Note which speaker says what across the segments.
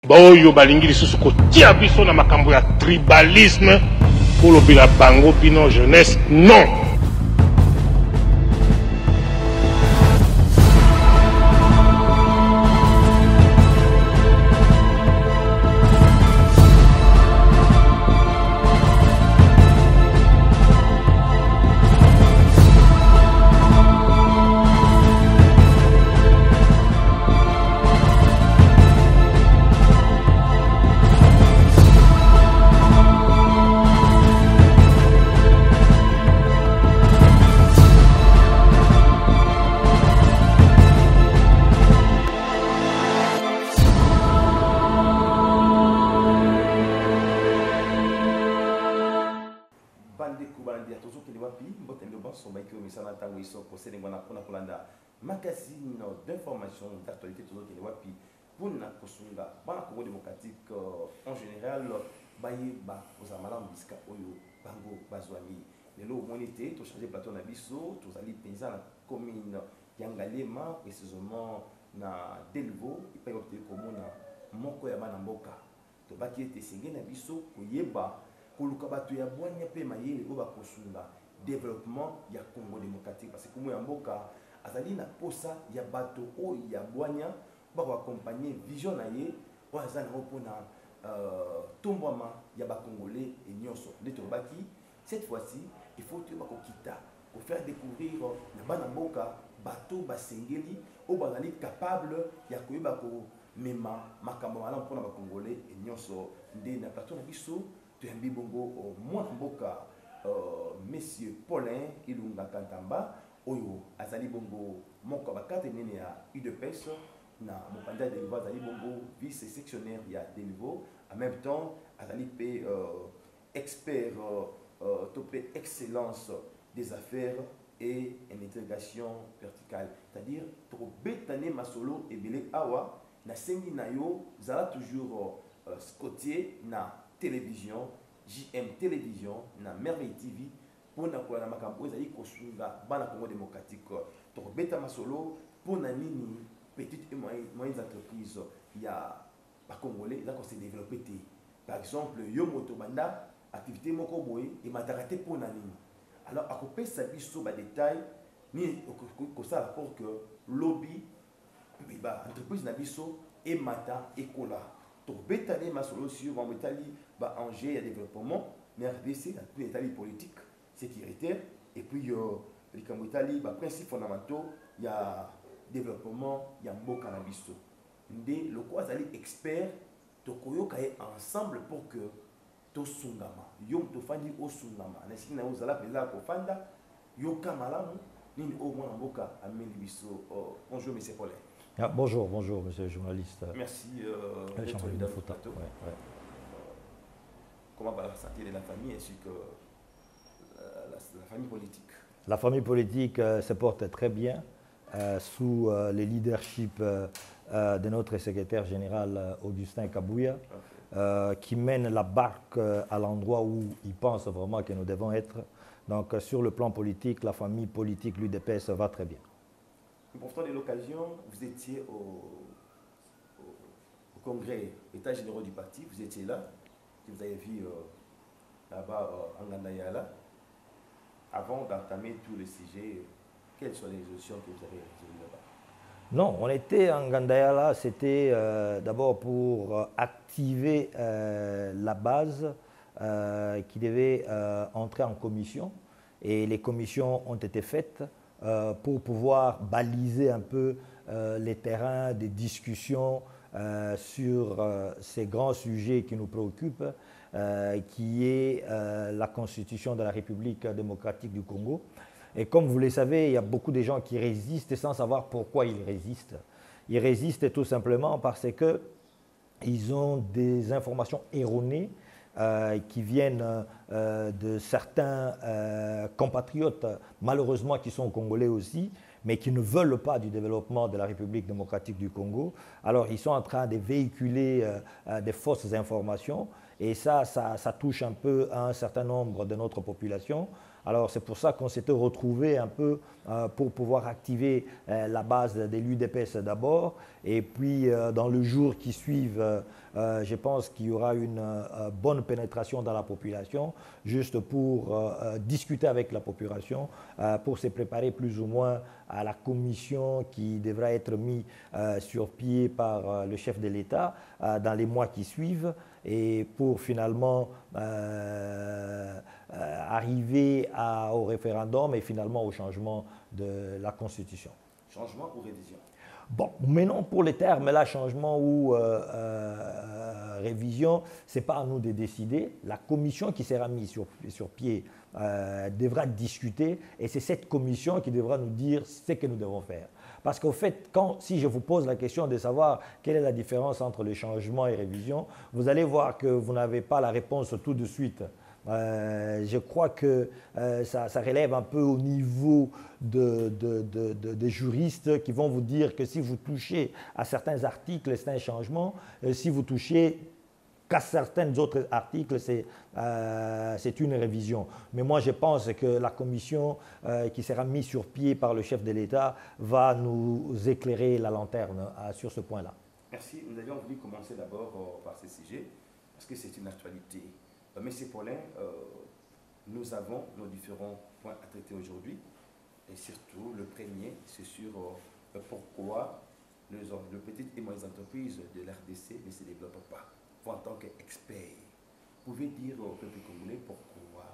Speaker 1: Baoyo balingi lisusu kotia biso na makambo ya tribalisme pour lobela bango bino jeunesse non.
Speaker 2: Magazine d'information, d'actualité, tout le monde pour la Kosunga, pour la Congo démocratique en général, baye ba ozamala mbiska oyo bango bazwami. Lelo monité, to changer plateau na biso, to zali penza na commune Yangalema, précisément na Delvo, ipa yote komona moko ya bana mboka. To baki ete senge na biso koyeba koluka bato ya bwanya pe mayele ko ba Kosunga développement ya Congo démocratique parce que ya mboka azali na posa ya bato o ya bwanya ba ko accompagner vision na ye o azali na pona tombwama ya ba congolais et nyonso ndeto baki cette fois-ci il faut que ba ko kita ko faire découvrir na bana mboka bato basengeli o bazali capable ya koyeba ko mema makambo mala mpona ba congolais et nyonso nde na plateau na biso to yambi bongo o mwana mboka Monsieur Paulin Ilunga Kantamba oyo azali bongo moko bakate nene ya UDPS na mopanda de niveau azali bongo vice sectionnaire ya de niveau en même temps azali pe expert topé excellence des affaires et une intégration verticale, c'est-à-dire to betane masolo et belé awa na sengi na yo zala toujours scotier na télévision JM Télévision na Merveille TV pour na kwa na makambo ezali kosunga bana Congo démocratique to beta masolo pour na nini petite et moyennes entreprises ya ba congolais za ko se développer té par exemple yo moto banda activité moko boy et matarate pour na nini alors à couper ça biso ba détail ni ko ça rapport que lobby ba entreprise na biso et mata et kola to beta les masolo sur en Italie ba enjeu ya développement mais RDC dans tous les états politiques sécuritaire et puis les Italie ba principes fondamentaux il y a développement il y a mboka na biso ndé le quoi azali expert to koyoka ensemble pour que to sungama yom to fandi o sungama na sina ozala peza ko fanda yoka malamu nini o mwana mboka ameli biso. Bonjour monsieur Paulin.
Speaker 3: Ah, bonjour monsieur le journaliste.
Speaker 2: Merci
Speaker 3: d'être là.
Speaker 2: Comment va la santé de la famille ainsi que la famille politique?
Speaker 3: La famille politique se porte très bien sous le leadership de notre secrétaire général Augustin Kabouya, qui mène la barque à l'endroit où il pense vraiment que nous devons être. Donc sur le plan politique, la famille politique, l'UDPS va très bien.
Speaker 2: Pourtant de l'occasion, vous étiez au congrès État généraux du parti, vous étiez là, vous avez vu là-bas en Gandayala. Avant d'entamer tout le sujet, quelles sont les résolutions que vous avez résolues là-bas?
Speaker 3: Non, on était en Gandayala, c'était d'abord pour activer la base qui devait entrer en commission. Et les commissions ont été faites pour pouvoir baliser un peu les terrains de discussion sur ces grands sujets qui nous préoccupent, qui est la constitution de la République démocratique du Congo. Et comme vous le savez, il y a beaucoup de gens qui résistent sans savoir pourquoi ils résistent. Ils résistent tout simplement parce qu'ils ont des informations erronées qui viennent de certains compatriotes, malheureusement qui sont congolais aussi, mais qui ne veulent pas du développement de la République démocratique du Congo. Alors ils sont en train de véhiculer des fausses informations et ça touche un peu à un certain nombre de notre population. Alors c'est pour ça qu'on s'était retrouvé un peu pour pouvoir activer la base de l'UDPS d'abord. Et puis dans le jour qui suivent, je pense qu'il y aura une bonne pénétration dans la population, juste pour discuter avec la population, pour se préparer plus ou moins à la commission qui devra être mise sur pied par le chef de l'État dans les mois qui suivent, et pour finalement arriver au référendum et finalement au changement de la Constitution.
Speaker 2: Changement ou révision?
Speaker 3: Bon, mais non, pour les termes, là, changement ou révision, ce n'est pas à nous de décider. La commission qui sera mise sur pied devra discuter, et c'est cette commission qui devra nous dire ce que nous devons faire. Parce qu'au fait, si je vous pose la question de savoir quelle est la différence entre le changement et révision, vous allez voir que vous n'avez pas la réponse tout de suite. Je crois que ça relève un peu au niveau des juristes qui vont vous dire que si vous touchez à certains articles, c'est un changement. Si vous touchez qu'à certains autres articles, c'est une révision. Mais moi, je pense que la commission qui sera mise sur pied par le chef de l'État va nous éclairer la lanterne sur ce point-là.
Speaker 2: Merci. Nous avions voulu commencer d'abord par ce sujet, parce que c'est une actualité. Monsieur Paulin, nous avons nos différents points à traiter aujourd'hui, et surtout le premier, c'est sur pourquoi les petites et moyennes entreprises de l'RDC ne se développent pas. Vous, en tant qu'expert, pouvez dire au peuple congolais pourquoi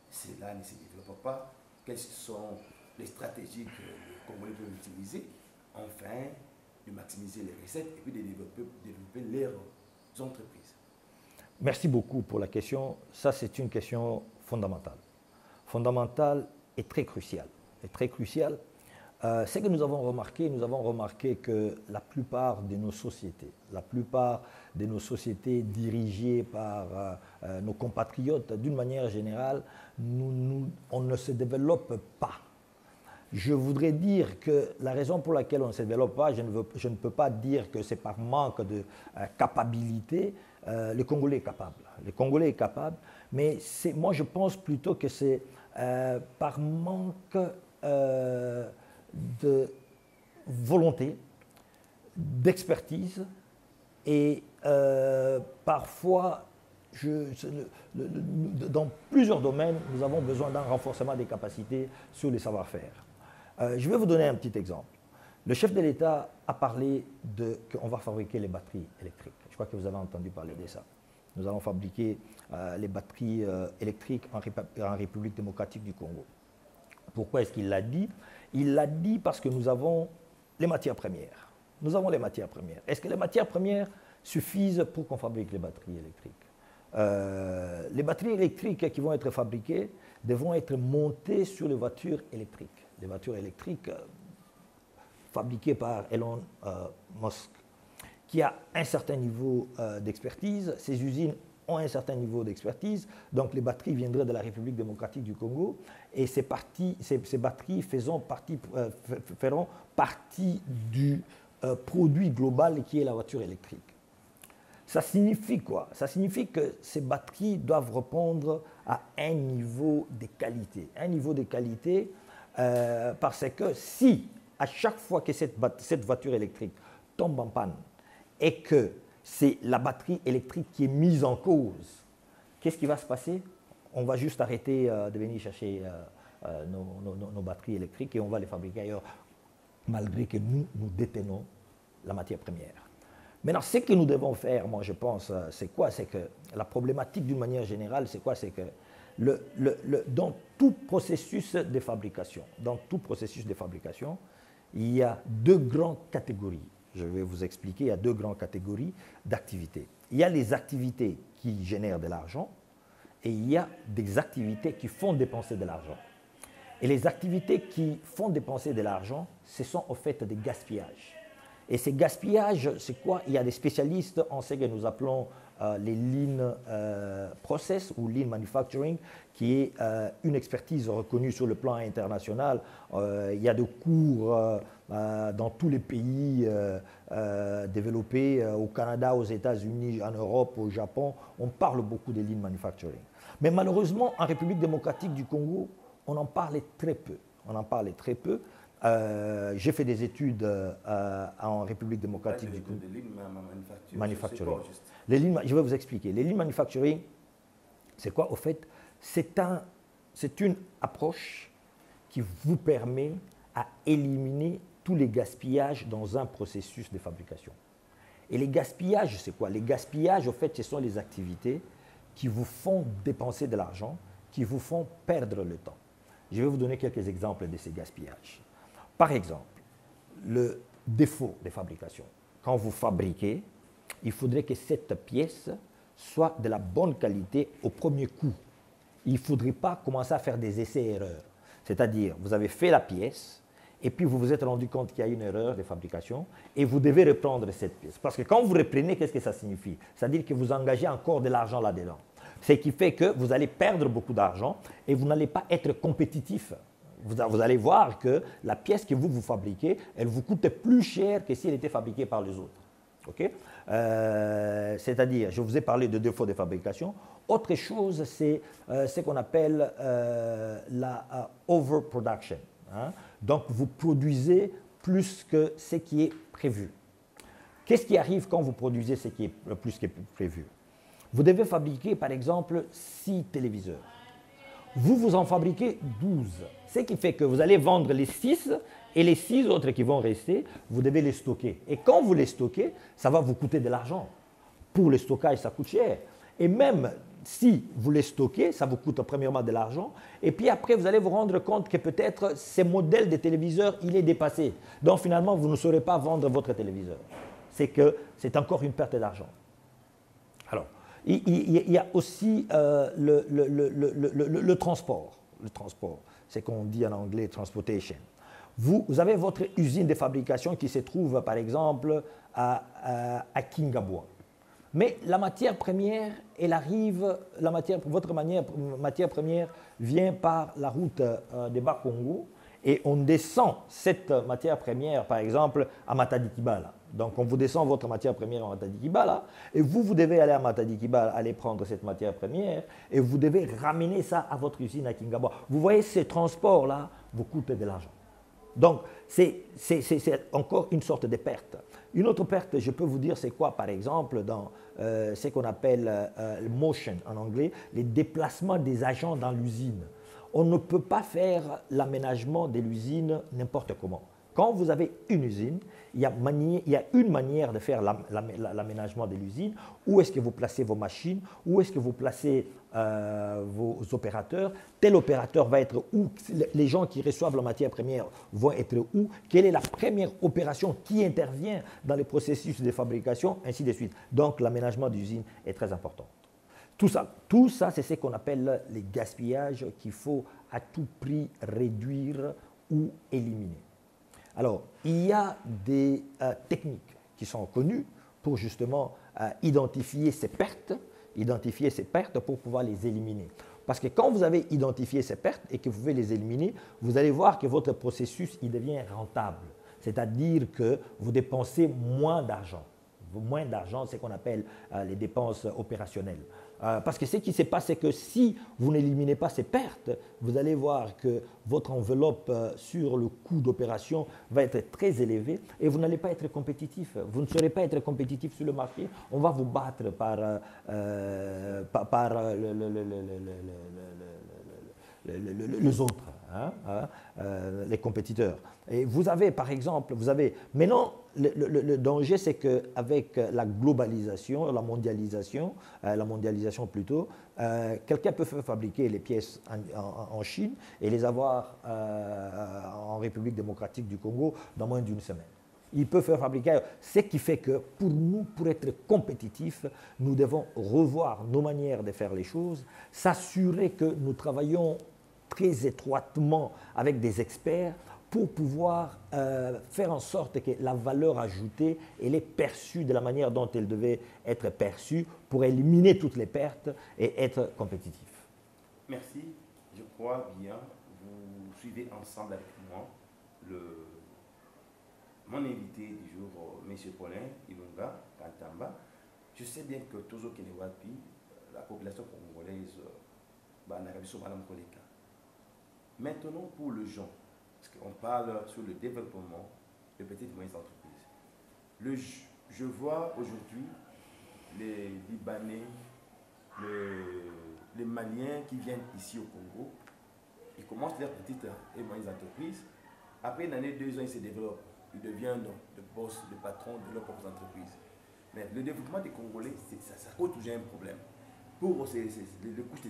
Speaker 2: cela ne se développe pas, quelles sont les stratégies que les Congolais peuvent utiliser, afin de maximiser les recettes et puis de développer leurs entreprises.
Speaker 3: Merci beaucoup pour la question. Ça, c'est une question fondamentale. Fondamentale et très cruciale. Ce que nous avons remarqué que la plupart de nos sociétés dirigées par nos compatriotes, d'une manière générale, on ne se développe pas. Je voudrais dire que la raison pour laquelle on ne se développe pas, je ne peux pas dire que c'est par manque de capacité. Le Congolais est capable. Mais moi je pense plutôt que c'est par manque de volonté, d'expertise, et parfois, dans plusieurs domaines, nous avons besoin d'un renforcement des capacités sur les savoir-faire. Je vais vous donner un petit exemple. Le chef de l'État a parlé qu'on va fabriquer les batteries électriques. Je crois que vous avez entendu parler de ça. Nous allons fabriquer les batteries électriques en République démocratique du Congo. Pourquoi est-ce qu'il l'a dit? Il l'a dit parce que nous avons les matières premières. Est-ce que les matières premières suffisent pour qu'on fabrique les batteries électriques? Les batteries électriques qui vont être fabriquées devront être montées sur les voitures électriques. Les voitures électriques fabriquées par Elon Musk, qui a un certain niveau d'expertise. Ces usines ont un certain niveau d'expertise, donc les batteries viendraient de la République démocratique du Congo, et ces batteries feront partie du produit global qui est la voiture électrique. Ça signifie quoi? Ça signifie que ces batteries doivent répondre à un niveau de qualité. Un niveau de qualité parce que si, à chaque fois que cette voiture électrique tombe en panne et que c'est la batterie électrique qui est mise en cause, qu'est-ce qui va se passer? On va juste arrêter de venir chercher nos batteries électriques et on va les fabriquer ailleurs, malgré que nous détenons la matière première. Maintenant, ce que nous devons faire, moi je pense, c'est quoi? C'est que la problématique d'une manière générale, c'est quoi? C'est que dans tout processus de fabrication, il y a deux grandes catégories. Je vais vous expliquer, il y a deux grandes catégories d'activités. Il y a les activités qui génèrent de l'argent et il y a des activités qui font dépenser de l'argent. Et les activités qui font dépenser de l'argent, ce sont au fait des gaspillages. Et ces gaspillages, c'est quoi? Il y a des spécialistes en ce que nous appelons les lean process ou lean manufacturing, qui est une expertise reconnue sur le plan international. Il y a des cours dans tous les pays développés, au Canada, aux États-Unis, en Europe, au Japon. On parle beaucoup de lean manufacturing. Mais malheureusement, en République démocratique du Congo, on en parlait très peu. On en parlait très peu. J'ai fait des études en République démocratique du Congo. Manufacturing. Je vais vous expliquer. Les lignes manufacturing, c'est quoi au fait? C'est une approche qui vous permet à éliminer tous les gaspillages dans un processus de fabrication. Et les gaspillages, c'est quoi? Les gaspillages, au fait, ce sont les activités qui vous font dépenser de l'argent, qui vous font perdre le temps. Je vais vous donner quelques exemples de ces gaspillages. Par exemple, le défaut de fabrication. Quand vous fabriquez, il faudrait que cette pièce soit de la bonne qualité au premier coup. Il ne faudrait pas commencer à faire des essais-erreurs. C'est-à-dire, vous avez fait la pièce, et puis vous vous êtes rendu compte qu'il y a une erreur de fabrication, et vous devez reprendre cette pièce. Parce que quand vous reprenez, qu'est-ce que ça signifie? C'est-à-dire que vous engagez encore de l'argent là-dedans. Ce qui fait que vous allez perdre beaucoup d'argent, et vous n'allez pas être compétitif. Vous allez voir que la pièce que vous fabriquez, elle vous coûte plus cher que si elle était fabriquée par les autres. Okay? C'est-à-dire, je vous ai parlé de défauts de fabrication. Autre chose, c'est ce qu'on appelle la overproduction. Hein? Donc, vous produisez plus que ce qui est prévu. Qu'est-ce qui arrive quand vous produisez ce qui est plus que prévu? Vous devez fabriquer, par exemple, 6 téléviseurs. Vous en fabriquez 12. Ce qui fait que vous allez vendre les 6 et les 6 autres qui vont rester, vous devez les stocker. Et quand vous les stockez, ça va vous coûter de l'argent. Pour le stockage, ça coûte cher. Et même si vous les stockez, ça vous coûte premièrement de l'argent. Et puis après, vous allez vous rendre compte que peut-être ce modèle de téléviseur, il est dépassé. Donc finalement, vous ne saurez pas vendre votre téléviseur. C'est que c'est encore une perte d'argent. Alors, il y a aussi le transport. Le transport, c'est qu'on dit en anglais transportation. Vous avez votre usine de fabrication qui se trouve, par exemple, à Kingabwa. Mais la matière première, elle arrive, votre matière première vient par la route de Bas-Congo et on descend cette matière première, par exemple, à Matadi-Kibala. Donc, on vous descend votre matière première à Matadi-Kibala et vous devez aller à Matadi-Kibala, aller prendre cette matière première et vous devez ramener ça à votre usine à Kingabwa. Vous voyez, ces transports-là vous coûtent de l'argent. Donc, c'est encore une sorte de perte. Une autre perte, je peux vous dire, c'est quoi, par exemple, dans ce qu'on appelle motion en anglais, les déplacements des agents dans l'usine. On ne peut pas faire l'aménagement de l'usine n'importe comment. Quand vous avez une usine, il y a une manière de faire l'aménagement de l'usine. Où est-ce que vous placez vos machines? Où est-ce que vous placez vos opérateurs? Tel opérateur va être où? Les gens qui reçoivent la matière première vont être où? Quelle est la première opération qui intervient dans le processus de fabrication? Ainsi de suite. Donc, l'aménagement d'usine est très important. Tout ça, c'est ce qu'on appelle les gaspillages qu'il faut à tout prix réduire ou éliminer. Alors, il y a des techniques qui sont connues pour justement identifier ces pertes pour pouvoir les éliminer. Parce que quand vous avez identifié ces pertes et que vous pouvez les éliminer, vous allez voir que votre processus il devient rentable. C'est-à-dire que vous dépensez moins d'argent. Moins d'argent, c'est ce qu'on appelle les dépenses opérationnelles. Parce que ce qui se passe, c'est que si vous n'éliminez pas ces pertes, vous allez voir que votre enveloppe sur le coût d'opération va être très élevée et vous n'allez pas être compétitif. Vous ne saurez pas être compétitif sur le marché. On va vous battre par les autres, les compétiteurs. Et vous avez, par exemple, maintenant, le danger, c'est qu'avec la globalisation, la mondialisation plutôt, quelqu'un peut fabriquer les pièces en Chine et les avoir en République démocratique du Congo dans moins d'une semaine. Il peut faire fabriquer, ce qui fait que pour nous, pour être compétitifs, nous devons revoir nos manières de faire les choses, s'assurer que nous travaillons très étroitement avec des experts pour pouvoir faire en sorte que la valeur ajoutée elle est perçue de la manière dont elle devait être perçue pour éliminer toutes les pertes et être compétitif.
Speaker 2: Merci. Je crois bien, vous suivez ensemble avec moi mon invité du jour, M. Paulin Ilunga Kantamba. Je sais bien que Tozo Kenewapi, la population congolaise, n'a pas Koleka. Maintenant, pour le gens, parce qu'on parle sur le développement des petites et moyennes entreprises. Je vois aujourd'hui les Libanais, les Maliens qui viennent ici au Congo, ils commencent leurs petites et moyennes entreprises. Après une année, 2 ans, ils se développent. Ils deviennent de boss, de patrons de leurs propres entreprises. Mais le développement des Congolais, ça cause toujours un problème. Pour le coût de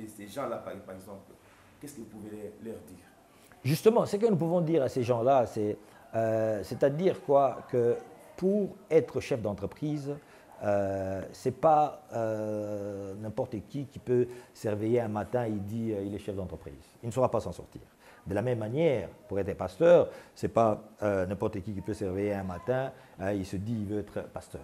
Speaker 2: ces gens-là, par exemple, qu'est-ce que vous pouvez leur dire? Justement, ce que nous pouvons dire à ces gens-là,
Speaker 3: c'est-à-dire quoi, que pour être chef d'entreprise, ce n'est pas n'importe qui peut se réveiller un matin et dire il est chef d'entreprise. Il ne saura pas s'en sortir. De la même manière, pour être pasteur, ce n'est pas n'importe qui peut se réveiller un matin, il se dit il veut être pasteur.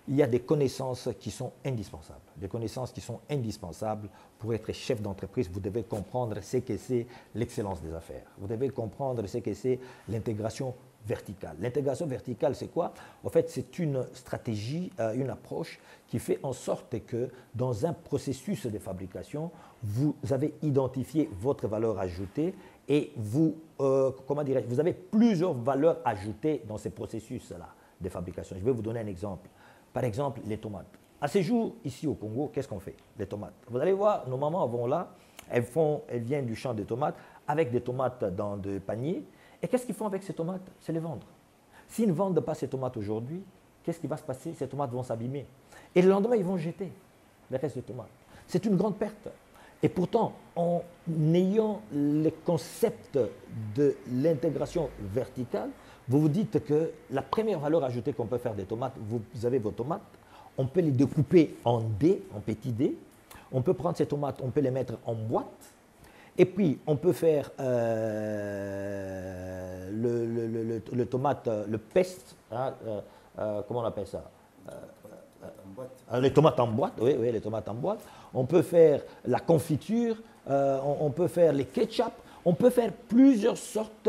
Speaker 3: Il y a des connaissances qui sont indispensables. Des connaissances qui sont indispensables pour être chef d'entreprise. Vous devez comprendre ce que c'est l'excellence des affaires. Vous devez comprendre ce que c'est l'intégration verticale. L'intégration verticale, c'est quoi? En fait, c'est une stratégie, une approche qui fait en sorte que dans un processus de fabrication, vous avez identifié votre valeur ajoutée et vous avez plusieurs valeurs ajoutées dans ces processus-là de fabrication. Je vais vous donner un exemple. Par exemple, les tomates. À ces jours, ici au Congo, qu'est-ce qu'on fait? Les tomates. Vous allez voir, nos mamans vont là, elles viennent du champ de tomates avec des tomates dans des paniers. Et qu'est-ce qu'ils font avec ces tomates? C'est les vendre. S'ils ne vendent pas ces tomates aujourd'hui, qu'est-ce qui va se passer? Ces tomates vont s'abîmer. Et le lendemain, ils vont jeter les restes de tomates. C'est une grande perte. Et pourtant, en ayant le concept de l'intégration verticale, vous vous dites que la première valeur ajoutée qu'on peut faire des tomates, vous avez vos tomates, on peut les découper en dés, en petits dés. On peut prendre ces tomates, on peut les mettre en boîte. Et puis, on peut faire le tomate, le peste, hein, comment on appelle ça? Les tomates en boîte, oui, les tomates en boîte. On peut faire la confiture, on peut faire les ketchup, on peut faire plusieurs sortes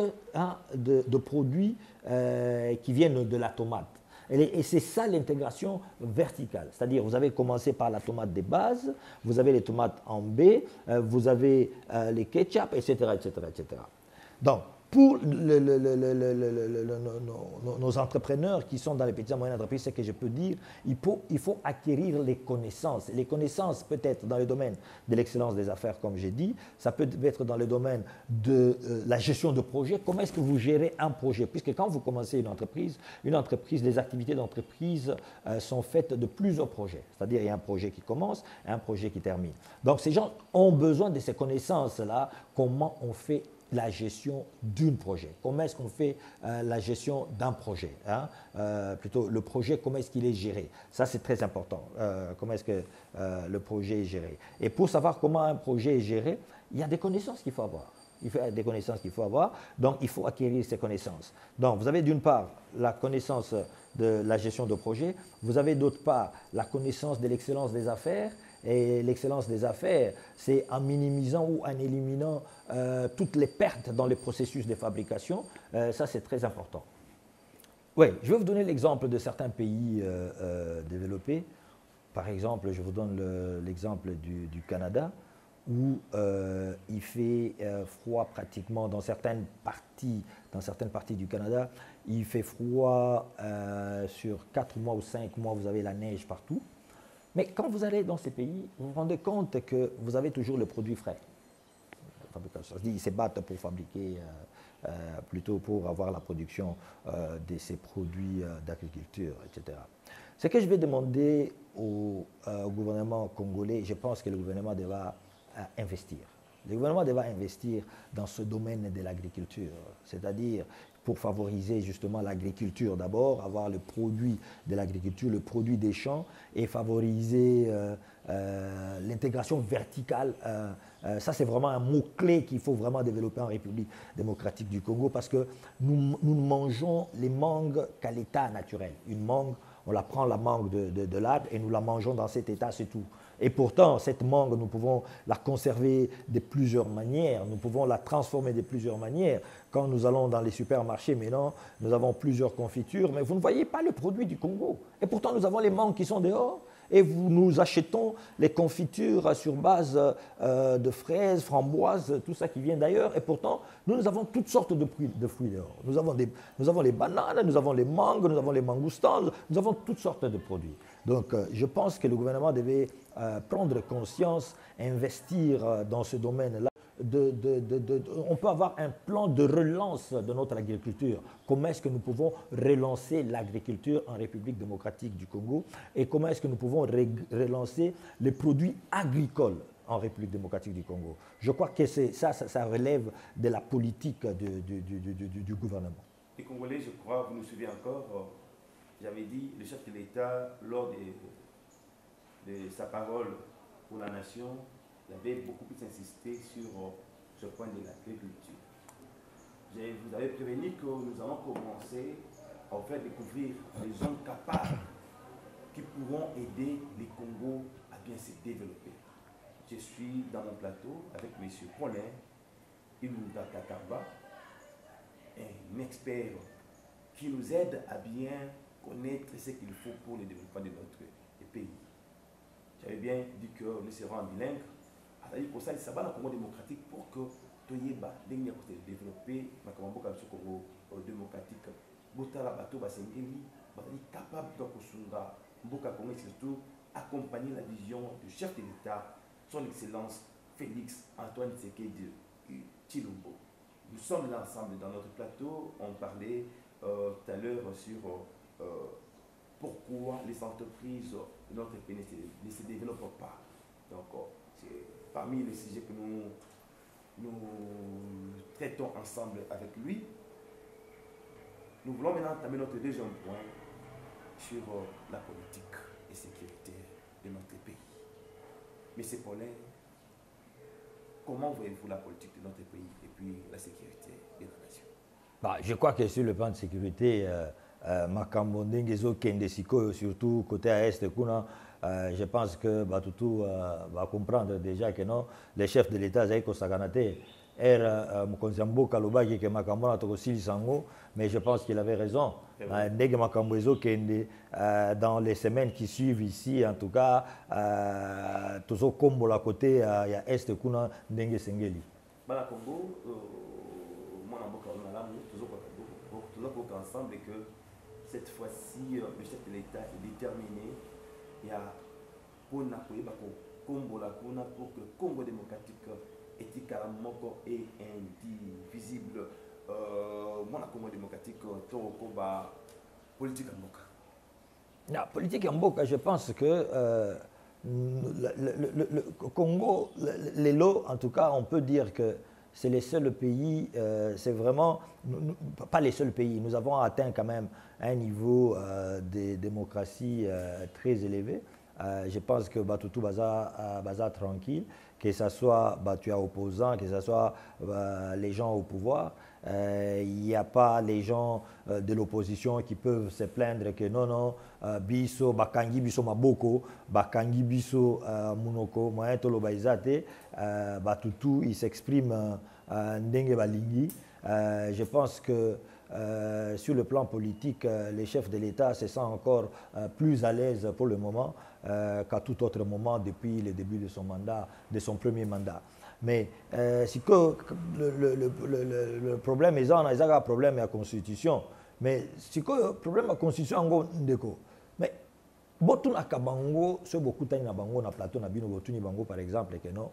Speaker 3: de produits qui viennent de la tomate. Et c'est ça l'intégration verticale. C'est-à-dire, vous avez commencé par la tomate de base, vous avez les tomates en B, vous avez les ketchup, etc., etc., etc. Donc, pour nos entrepreneurs qui sont dans les petites et moyennes entreprises, ce que je peux dire, il faut acquérir les connaissances. Les connaissances peut être dans le domaine de l'excellence des affaires, comme j'ai dit, ça peut être dans le domaine de la gestion de projet. Comment est-ce que vous gérez un projet? Puisque quand vous commencez une entreprise, les activités d'entreprise sont faites de plusieurs projets. C'est-à-dire, il y a un projet qui commence et un projet qui termine. Donc, ces gens ont besoin de ces connaissances-là, comment on fait la gestion d'un projet. Comment est-ce qu'on fait la gestion d'un projet, hein? Plutôt le projet, comment est-ce qu'il est géré? Ça, c'est très important. Comment est-ce que le projet est géré? Et pour savoir comment un projet est géré, il y a des connaissances qu'il faut avoir. Il faut des connaissances qu'il faut avoir, donc il faut acquérir ces connaissances. Donc, vous avez d'une part la connaissance de la gestion de projet, vous avez d'autre part la connaissance de l'excellence des affaires. Et l'excellence des affaires, c'est en minimisant ou en éliminant toutes les pertes dans les processus de fabrication. Ça, c'est très important. Oui, je vais vous donner l'exemple de certains pays développés. Par exemple, je vous donne l'exemple du Canada, où il fait froid pratiquement dans certaines parties du Canada. Il fait froid sur 4 mois ou 5 mois, vous avez la neige partout. Mais quand vous allez dans ces pays, vous vous rendez compte que vous avez toujours le produit frais. Ils se battent pour fabriquer, plutôt pour avoir la production de ces produits d'agriculture, etc. Ce que je vais demander au gouvernement congolais, je pense que le gouvernement devra investir. Le gouvernement devra investir dans ce domaine de l'agriculture, c'est-à-dire pour favoriser justement l'agriculture d'abord, avoir le produit de l'agriculture, le produit des champs et favoriser l'intégration verticale. Ça, c'est vraiment un mot-clé qu'il faut vraiment développer en République démocratique du Congo parce que nous mangeons les mangues qu'à l'état naturel. Une mangue, on la prend la mangue de l'arbre et nous la mangeons dans cet état, c'est tout. Et pourtant, cette mangue, nous pouvons la conserver de plusieurs manières, nous pouvons la transformer de plusieurs manières. Quand nous allons dans les supermarchés maintenant, nous avons plusieurs confitures, mais vous ne voyez pas le produit du Congo. Et pourtant, nous avons les mangues qui sont dehors. Et nous achetons les confitures sur base de fraises, framboises, tout ça qui vient d'ailleurs. Et pourtant, nous avons toutes sortes de fruits dehors. Nous avons les bananes, nous avons les mangues, nous avons les mangoustans, nous avons toutes sortes de produits. Donc, je pense que le gouvernement devait prendre conscience, investir dans ce domaine-là. On peut avoir un plan de relance de notre agriculture. Comment est-ce que nous pouvons relancer l'agriculture en République démocratique du Congo et comment est-ce que nous pouvons relancer les produits agricoles en République démocratique du Congo. Je crois que ça relève de la politique du gouvernement.
Speaker 2: Les Congolais, je crois, vous nous suivez encore, j'avais dit, le chef de l'État, lors de sa parole pour la nation, il avait beaucoup plus insisté sur ce point de l'agriculture. Vous avez prévenu que nous allons commencer à vous faire découvrir les zones capables qui pourront aider les Congos à bien se développer. Je suis dans mon plateau avec M. Paulin Ilunga Kakarba, un expert qui nous aide à bien connaître ce qu'il faut pour le développement de notre pays. J'avais bien dit que nous serons en bilingue. C'est-à-dire pour ça, il s'abat dans le Congo démocratique pour que Toyeba, dernier côté développé, dans le Congo démocratique, Botala Bato Basengeli, capable de Kosunga, Mboka Congo surtout, accompagner la vision du chef de l'État, son Excellence Félix Antoine Tshisekedi Tshilombo. Nous sommes là ensemble dans notre plateau, on parlait tout à l'heure sur pourquoi les entreprises de notre pays ne se développent pas. Donc, c'est parmi les sujets que nous traitons ensemble avec lui. Nous voulons maintenant entamer notre deuxième point sur la politique et sécurité de notre pays. Monsieur Paulin, comment voyez-vous la politique de notre pays et puis la sécurité de la nation?
Speaker 3: Je crois que sur le plan de sécurité, Makambo Ndengezo Kende Siko, surtout côté à Est, je pense que Batutu va comprendre déjà que non, les chefs de l'État, Zaïko Saganate, Mkonzambo Kalobaki, que Makambo n'a pas Sango, mais je pense qu'il avait raison. Ndenge Makambo Ezo Kende, dans les semaines qui suivent ici, en tout cas, Tozo Kombo la côté, il y a Est Kuna Ndenge Sengeli.
Speaker 2: Balakombo, moi, on a ensemble que cette fois-ci, le chef de l'État est déterminé. Il y a pour que le Congo démocratique est indivisible. Moi, le Congo démocratique, politique en Mboka.
Speaker 3: La politique en Mboka, je pense que le Congo, les lots, en tout cas, on peut dire que c'est les seuls pays, c'est vraiment, pas les seuls pays, nous avons atteint quand même un niveau de démocratie très élevé. Je pense que Batutu Baza tranquille, que ce soit Batuya opposant, que ce soit les gens au pouvoir. Il n'y a pas les gens de l'opposition qui peuvent se plaindre que non, biso, bakangi biso maboko, bakangi biso munoko, moyen tolo baizate, Batutu, il s'exprime ndenge balingi. Je pense que sur le plan politique, les chefs de l'État se sentent encore plus à l'aise pour le moment qu'à tout autre moment depuis le début de son mandat, de son premier mandat. Mais si que le problème est un problème de la Constitution, mais si que le problème de la Constitution est mais botun akabango, ce beaucoup de bango na plateau na bino botuni bango par exemple que non,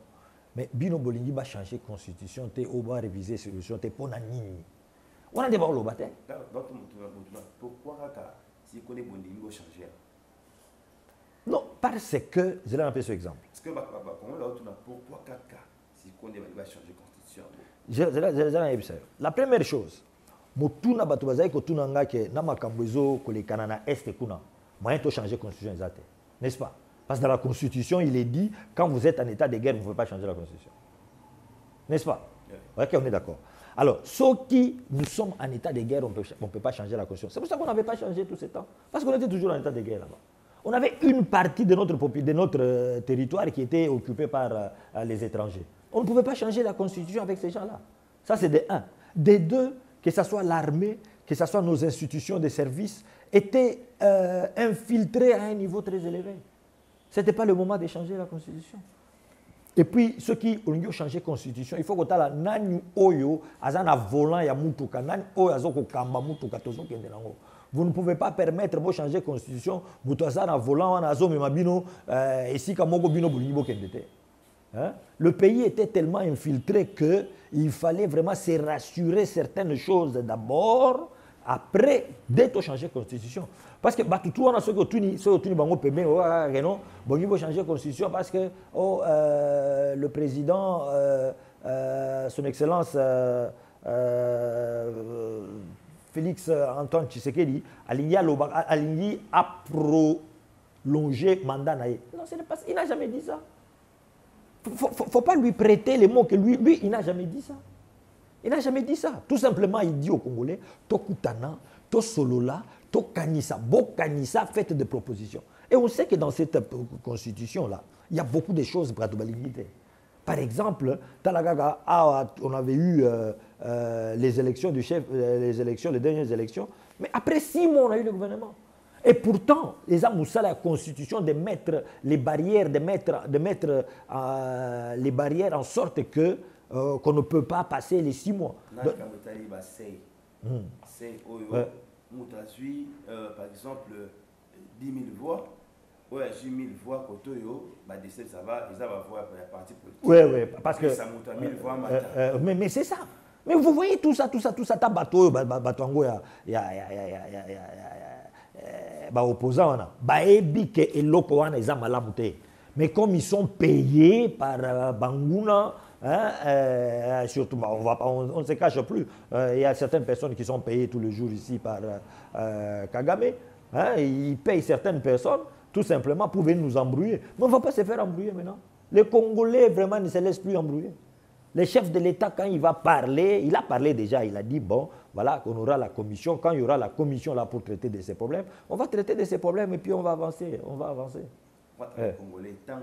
Speaker 3: mais bino bolingi va changer constitution, te oba réviser solution, te pona nini. On a des barres au bâtiment.
Speaker 2: Pourquoi si on est bon de changer?
Speaker 3: Non, parce que, je vais rappeler ce exemple.
Speaker 2: Parce que pourquoi si on va changer la constitution?
Speaker 3: La première chose, motuna batubazai ko tunanga ke na makambezo ko le kanana est kuna. Moyen de changer la constitution exacte. N'est-ce pas? Parce que dans la constitution, il est dit quand vous êtes en état de guerre, vous ne pouvez pas changer la constitution. N'est-ce pas? Ok, on est d'accord. Alors, ceux qui nous sommes en état de guerre, on ne peut pas changer la constitution. C'est pour ça qu'on n'avait pas changé tout ce temps. Parce qu'on était toujours en état de guerre là-bas. On avait une partie de notre territoire qui était occupée par les étrangers. On ne pouvait pas changer la constitution avec ces gens-là. Ça, c'est de un. De deux, que ce soit l'armée, que ce soit nos institutions de services, étaient infiltrées à un niveau très élevé. Ce n'était pas le moment de changer la Constitution. Et puis, ceux qui ont changé la Constitution, il faut que tu aies nani oyo, azana volant ya mutuka, nani oyo azoko kamba mutuka tozo kende nango. Vous ne pouvez pas permettre de changer la Constitution, vous azana volant, azo memabino, ici kamogo bino bulibo kende. Le pays était tellement infiltré qu'il fallait vraiment se rassurer certaines choses d'abord, après, d'être changé la Constitution. Parce que tout on a ce que tu dis, bango pebe, non, bon il faut changer la Constitution parce que le président, son Excellence Félix Antoine Tshisekedi, a prolongé le mandat. Non, il n'a jamais dit ça. Il ne faut pas lui prêter les mots que lui il n'a jamais dit ça. Il n'a jamais dit ça. Tout simplement, il dit aux Congolais, Tokutana, To Solola, To Kanissa, Bo Kanissa, faites des propositions. Et on sait que dans cette constitution-là, il y a beaucoup de choses pour la dignité. Par exemple, Talagaga, on avait eu les élections du chef, les dernières élections, mais après 6 mois, on a eu le gouvernement. Et pourtant, les Amoussa, la constitution, de mettre les barrières, de mettre les barrières en sorte que qu'on ne peut pas passer les 6 mois.
Speaker 2: Par exemple, 10 000 voix. Oui, 10 000 voix, ça va, ils vont avoir la partie politique.
Speaker 3: Oui, parce que.
Speaker 2: Ça monte à 1000 voix.
Speaker 3: Mais c'est ça. Mais vous voyez tout ça, ta bateau, opposant, mais comme ils sont payés par Bangouna, surtout, on ne se cache plus. Il y a certaines personnes qui sont payées tous les jours ici par Kagame. Ils payent certaines personnes tout simplement pour venir nous embrouiller. Mais on ne va pas se faire embrouiller maintenant. Les Congolais vraiment ne se laissent plus embrouiller. Le chef de l'État, quand il va parler, il a parlé déjà, il a dit, bon, voilà, qu'on aura la commission. Quand il y aura la commission là pour traiter de ces problèmes, on va traiter de ces problèmes et puis on va avancer. On va avancer.
Speaker 2: Les Congolais, tant que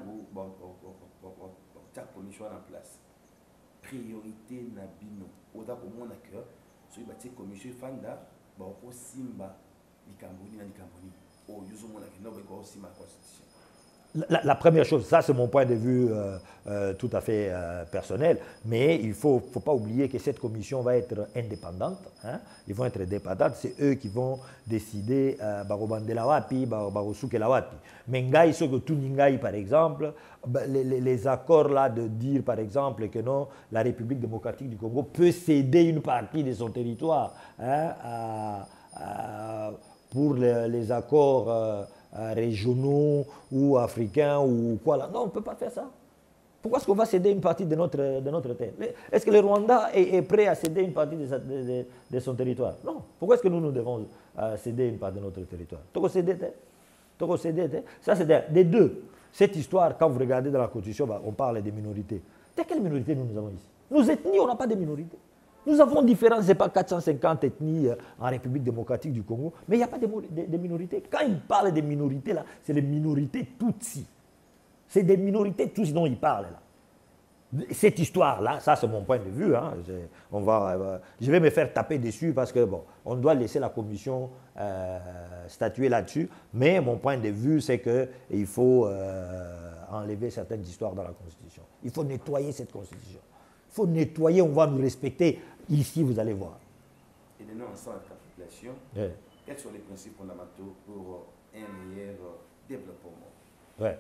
Speaker 2: la commission en place, priorité na bino oda komona que so ibati commission fanda ba ko simba likamboni na likamboni o yuzo mona que no ba ko simba constitution.
Speaker 3: La première chose, ça c'est mon point de vue tout à fait personnel, mais il ne faut pas oublier que cette commission va être indépendante. Hein? Ils vont être indépendants, c'est eux qui vont décider mais ngai, ce que tout ngai, par exemple, les accords là de dire par exemple que non, la République démocratique du Congo peut céder une partie de son territoire pour les accords régionaux ou africains ou quoi là. Non, on ne peut pas faire ça. Pourquoi est-ce qu'on va céder une partie de notre terre? Est-ce que le Rwanda est prêt à céder une partie de son territoire? Non. Pourquoi est-ce que nous devons céder une partie de notre territoire? Ça, c'est des deux. Cette histoire, quand vous regardez dans la Constitution, on parle des minorités. De quelles minorités nous avons ici? Nos ethnies, on n'a pas de minorités. Nous avons différents, c'est pas 450 ethnies en République démocratique du Congo, mais il n'y a pas de minorités. Quand ils parlent de minorités, là, c'est les minorités Tutsi. C'est des minorités Tutsi dont ils parlent, là. Cette histoire-là, ça c'est mon point de vue, hein, je vais me faire taper dessus parce que, bon, on doit laisser la commission statuer là-dessus, mais mon point de vue, c'est qu'il faut enlever certaines histoires dans la Constitution. Il faut nettoyer cette Constitution. Il faut nettoyer, on va nous respecter. Ici, vous allez voir.
Speaker 2: Et maintenant, ensemble avec la population, quels sont les principes fondamentaux pour un meilleur développement?
Speaker 3: Ouais.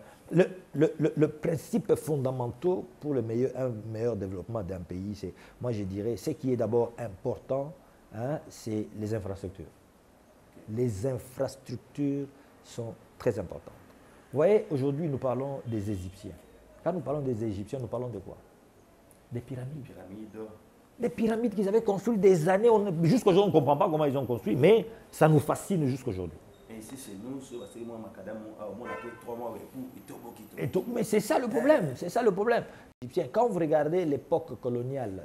Speaker 3: Le principe fondamental pour un meilleur développement d'un pays, c'est, moi je dirais, ce qui est d'abord important, hein, c'est les infrastructures. Les infrastructures sont très importantes. Vous voyez, aujourd'hui, nous parlons des Égyptiens. Quand nous parlons des Égyptiens, nous parlons de quoi? Des pyramides. Des pyramides qu'ils avaient construites des années. Jusqu'aujourd'hui, on ne comprend pas comment ils ont construit, mais ça nous fascine jusqu'aujourd'hui.
Speaker 2: Et ici, c'est nous, c'est moi, on a pris 3 mois
Speaker 3: mais c'est ça le problème. C'est ça le problème. Quand vous regardez l'époque coloniale,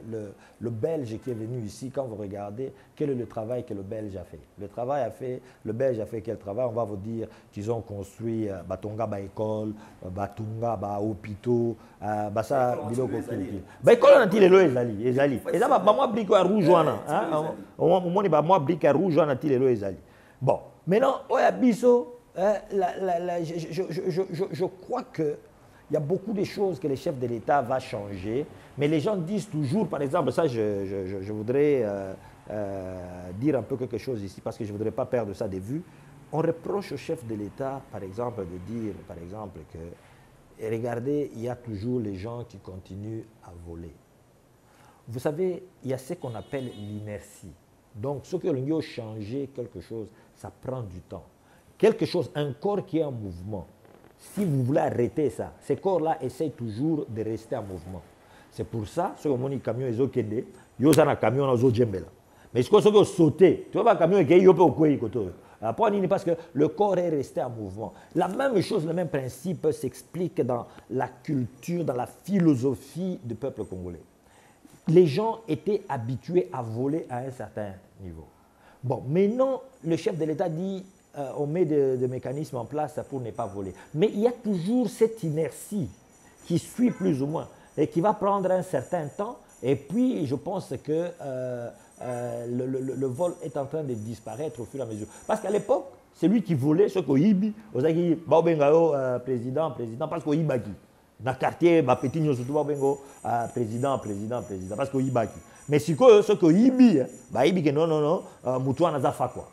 Speaker 3: le Belge qui est venu ici, quand vous regardez, quel est le travail que le Belge a fait? Le Belge a fait quel travail? On va vous dire qu'ils ont construit Batonga, école, Batonga, hôpitaux, ça, biloko kili. École, on a dit les ezali. Et là, moi, brique à rouge, moi, brique à rouge, on a dit les ezali. Bon, maintenant, Oya Biso, Je crois qu'il y a beaucoup de choses que les chefs de l'État vont changer, mais les gens disent toujours, par exemple, ça je voudrais dire un peu quelque chose ici, parce que je ne voudrais pas perdre ça de vue. On reproche au chef de l'État, par exemple, de dire, par exemple, que, regardez, il y a toujours les gens qui continuent à voler. Vous savez, il y a ce qu'on appelle l'inertie. Donc, ce que l'on veut changer quelque chose, ça prend du temps. Quelque chose, un corps qui est en mouvement, si vous voulez arrêter ça, ces corps-là essayent toujours de rester en mouvement. C'est pour ça, ce que mon camion est ok, il y a un camion dans le djembé. Mais ce que vous sautez, tu vois, un camion qui est au côté. Parce que le corps est resté en mouvement. La même chose, le même principe s'explique dans la culture, dans la philosophie du peuple congolais. Les gens étaient habitués à voler à un certain niveau. Bon, maintenant, le chef de l'État dit on met des mécanismes en place pour ne pas voler. Mais il y a toujours cette inertie qui suit plus ou moins et qui va prendre un certain temps. Et puis, je pense que le vol est en train de disparaître au fur et à mesure. Parce qu'à l'époque, c'est lui qui volait ce qu'on dit, président, parce qu'on dit dans le quartier, petit nous surtout président, parce qu'on dit mais si ce qu'on dit, non, Moutoua n'a pas quoi.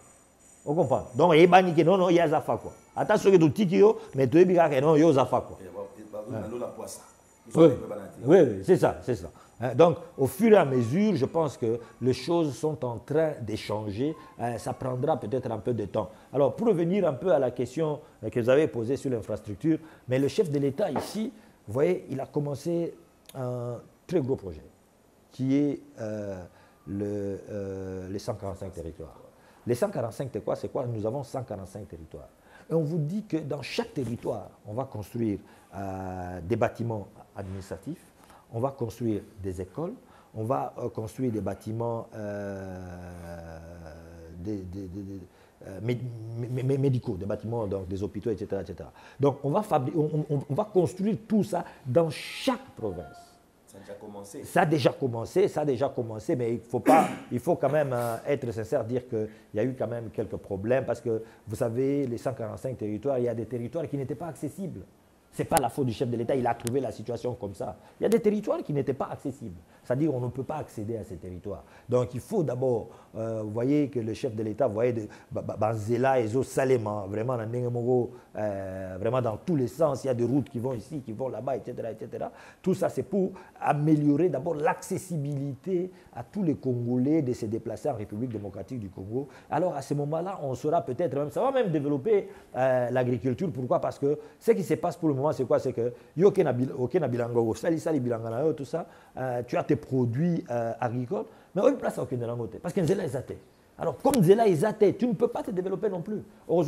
Speaker 3: On comprend. Donc, il y a des non, il y a des quoi. Attention que tu tiques, mais tu dis que non, il y a des quoi. Oui, c'est ça, c'est ça. Donc, au fur et à mesure, je pense que les choses sont en train d'échanger. Ça prendra peut-être un peu de temps. Alors, pour revenir un peu à la question que vous avez posée sur l'infrastructure, mais le chef de l'État ici, vous voyez, il a commencé un très gros projet, qui est les 145 territoires. Les 145, c'est quoi? Nous avons 145 territoires. Et on vous dit que dans chaque territoire, on va construire des bâtiments administratifs, on va construire des écoles, on va construire des bâtiments médicaux, des bâtiments, donc des hôpitaux, etc., etc. Donc on va construire tout ça dans chaque province.
Speaker 2: Ça a déjà commencé.
Speaker 3: Ça a déjà commencé, mais il faut quand même être sincère, dire qu'il y a eu quand même quelques problèmes, parce que vous savez, les 145 territoires, il y a des territoires qui n'étaient pas accessibles. Ce n'est pas la faute du chef de l'État, il a trouvé la situation comme ça. Il y a des territoires qui n'étaient pas accessibles. C'est-à-dire qu'on ne peut pas accéder à ces territoires. Donc il faut d'abord, vous voyez que le chef de l'État, vous voyez, Banzela et Salema, vraiment, vraiment dans tous les sens, il y a des routes qui vont ici, qui vont là-bas, etc., etc. Tout ça, c'est pour améliorer d'abord l'accessibilité à tous les Congolais de se déplacer en République démocratique du Congo. Alors à ce moment-là, on sera peut-être même, ça va même développer l'agriculture. Pourquoi? Parce que ce qui se passe pour le moment, c'est quoi? C'est que tout ça, tu as tes produits agricoles, mais on place aucune langue. Parce que Nzela est athée. Alors, comme Nzela est athée, tu ne peux pas te développer non plus. Au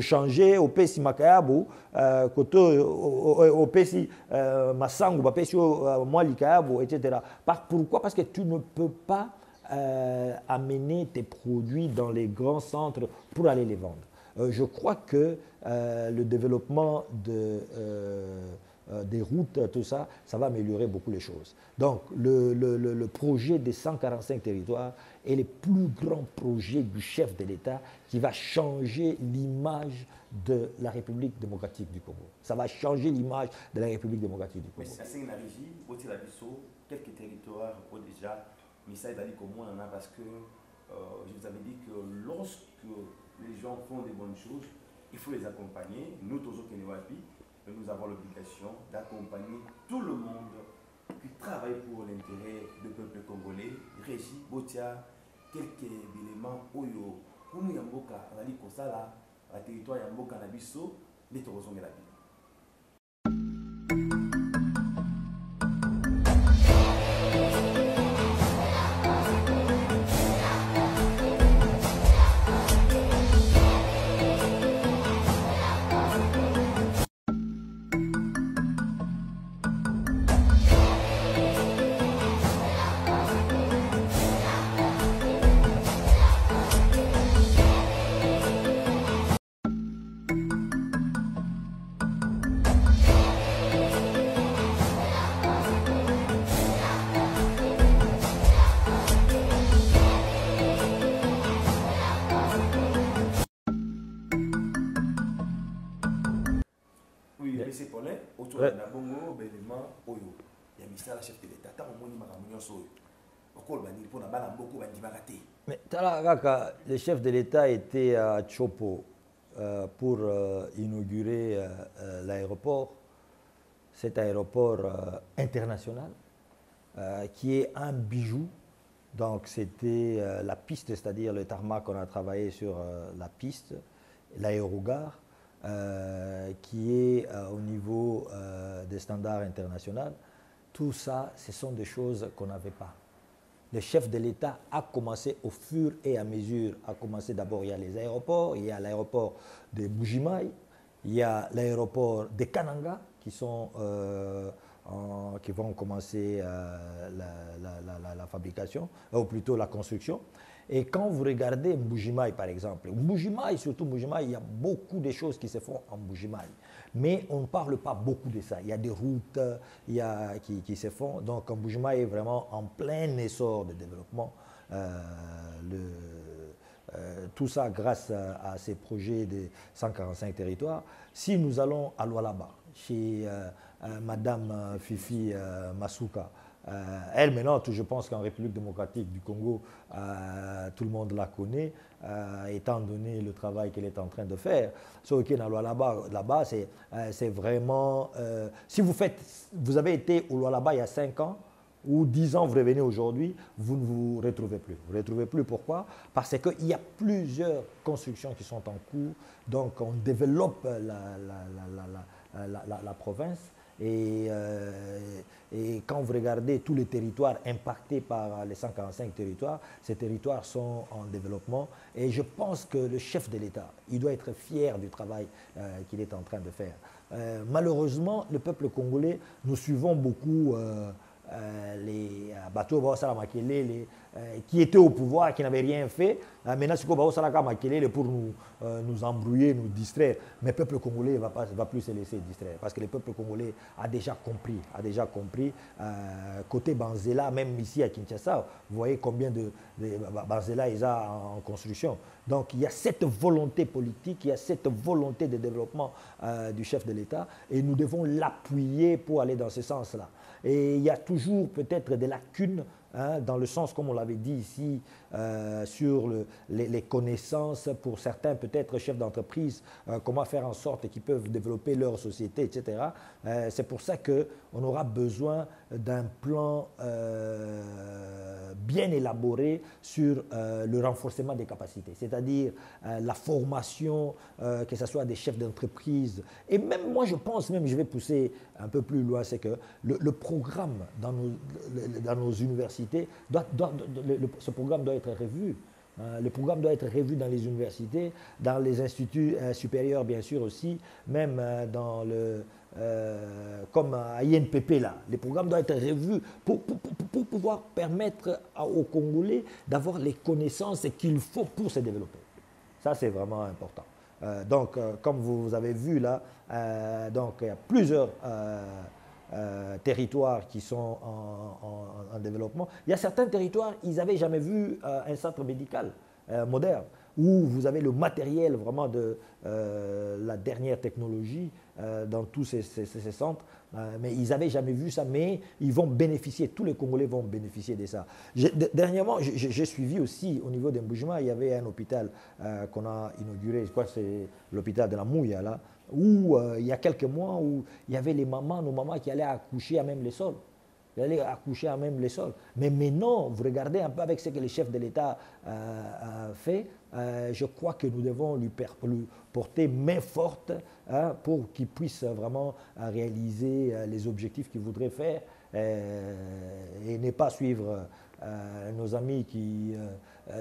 Speaker 3: changer, au Pessi Makayabu, au Pessi Masangu, au Pessi Mwalikayabu, etc. Pourquoi? Parce que tu ne peux pas amener tes produits dans les grands centres pour aller les vendre. Je crois que le développement des routes, tout ça, ça va améliorer beaucoup les choses. Donc, le projet des 145 territoires est le plus grand projet du chef de l'État qui va changer l'image de la République démocratique du Congo. Ça va changer l'image de la République démocratique du Congo.
Speaker 2: Mais c'est une régie, quelques territoires déjà, mais ça est comme moi, parce que je vous avais dit que lorsque les gens font des bonnes choses, il faut les accompagner. Nous, tous au Kenewapi, nous avons l'obligation d'accompagner tout le monde qui travaille pour l'intérêt du peuple congolais. Régie, Botia, quelques éléments, Oyo, Kounou Yamboka, Rali Kosala, la territoire Yamboka Nabiso, les Torozong et la vie. intéressé Paulin autour de Nabongo, Bélément, Oyo. Il y a ministère la chef de l'État. Tant qu'on
Speaker 3: mais le chef de l'État était à Chopo pour inaugurer l'aéroport, cet aéroport international qui est un bijou. Donc c'était la piste, c'est-à-dire le tarmac qu'on a travaillé sur la piste, l'aérogare, qui est au niveau des standards internationaux. Tout ça, ce sont des choses qu'on n'avait pas. Le chef de l'État a commencé au fur et à mesure, d'abord, il y a les aéroports, il y a l'aéroport de Bujimaï, il y a l'aéroport de Kananga qui vont commencer la fabrication, ou plutôt la construction. Et quand vous regardez Mbujimaï par exemple, surtout Mbujimaï, il y a beaucoup de choses qui se font en Mbujimaï. Mais on ne parle pas beaucoup de ça. Il y a des routes qui se font. Donc Mbujimaï est vraiment en plein essor de développement. Tout ça grâce à ces projets de 145 territoires. Si nous allons à Lualaba, chez Madame Fifi Masuka, elle maintenant, je pense qu'en République démocratique du Congo, tout le monde la connaît, étant donné le travail qu'elle est en train de faire. Ce qui est là-bas, c'est vraiment... si vous avez été au Lualaba il y a 5 ans, ou 10 ans, vous revenez aujourd'hui, vous ne vous retrouvez plus. Vous ne vous retrouvez plus, pourquoi? Parce qu'il y a plusieurs constructions qui sont en cours, donc on développe la province. Et quand vous regardez tous les territoires impactés par les 145 territoires, ces territoires sont en développement. Et je pense que le chef de l'État, il doit être fier du travail qu'il est en train de faire. Malheureusement, le peuple congolais, nous suivons beaucoup les bateaux qui étaient au pouvoir, qui n'avaient rien fait. Maintenant, c'est pour nous embrouiller, nous distraire. Mais le peuple congolais ne va plus se laisser distraire. Parce que le peuple congolais a déjà compris. Côté Banzela, même ici à Kinshasa, vous voyez combien de Banzela il y a en construction. Donc il y a cette volonté politique, il y a cette volonté de développement du chef de l'État. Et nous devons l'appuyer pour aller dans ce sens-là. Et il y a toujours peut-être des lacunes, dans le sens, comme on l'avait dit ici, sur les connaissances pour certains, peut-être chefs d'entreprise, comment faire en sorte qu'ils peuvent développer leur société, etc. C'est pour ça qu'on aura besoin d'un plan bien élaboré sur le renforcement des capacités, c'est-à-dire la formation, que ce soit des chefs d'entreprise. Et même moi, je pense, je vais pousser un peu plus loin, c'est que le programme dans nos universités, ce programme doit être revu. Le programme doit être revu dans les universités, dans les instituts supérieurs bien sûr aussi, même comme à INPP là. Le programme doit être revu pour pouvoir permettre aux Congolais d'avoir les connaissances qu'il faut pour se développer. Ça c'est vraiment important. Donc comme vous avez vu là, donc il y a plusieurs territoires qui sont en développement. Il y a certains territoires, ils n'avaient jamais vu un centre médical moderne, où vous avez le matériel vraiment de la dernière technologie dans tous ces centres, mais ils n'avaient jamais vu ça, mais ils vont bénéficier, tous les Congolais vont bénéficier de ça. Dernièrement, j'ai suivi aussi, au niveau d'Mbujimaï, il y avait un hôpital qu'on a inauguré, je crois que c'est l'hôpital de la Mouya, là, où il y a quelques mois, où il y avait nos mamans qui allaient accoucher à même les sols. Ils allaient accoucher à même les sols. Mais maintenant, vous regardez un peu avec ce que le chef de l'État fait, je crois que nous devons lui porter main forte pour qu'il puisse vraiment réaliser les objectifs qu'il voudrait faire et ne pas suivre nos amis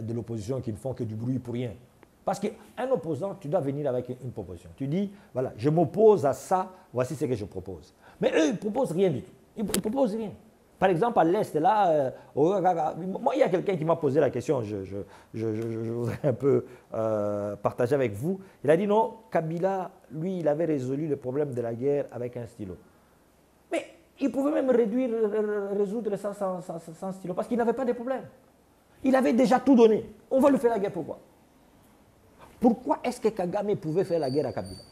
Speaker 3: de l'opposition qui ne font que du bruit pour rien. Parce qu'un opposant, tu dois venir avec une proposition. Tu dis, voilà, je m'oppose à ça, voici ce que je propose. Mais eux, ils ne proposent rien du tout. Ils ne proposent rien. Par exemple, à l'Est, là, moi, il y a quelqu'un qui m'a posé la question, je voudrais un peu partager avec vous. Il a dit, non, Kabila, lui, il avait résolu le problème de la guerre avec un stylo. Mais il pouvait même résoudre ça sans stylo, parce qu'il n'avait pas de problème. Il avait déjà tout donné. On va lui faire la guerre, pourquoi? Pourquoi est-ce que Kagame pouvait faire la guerre à Kabila?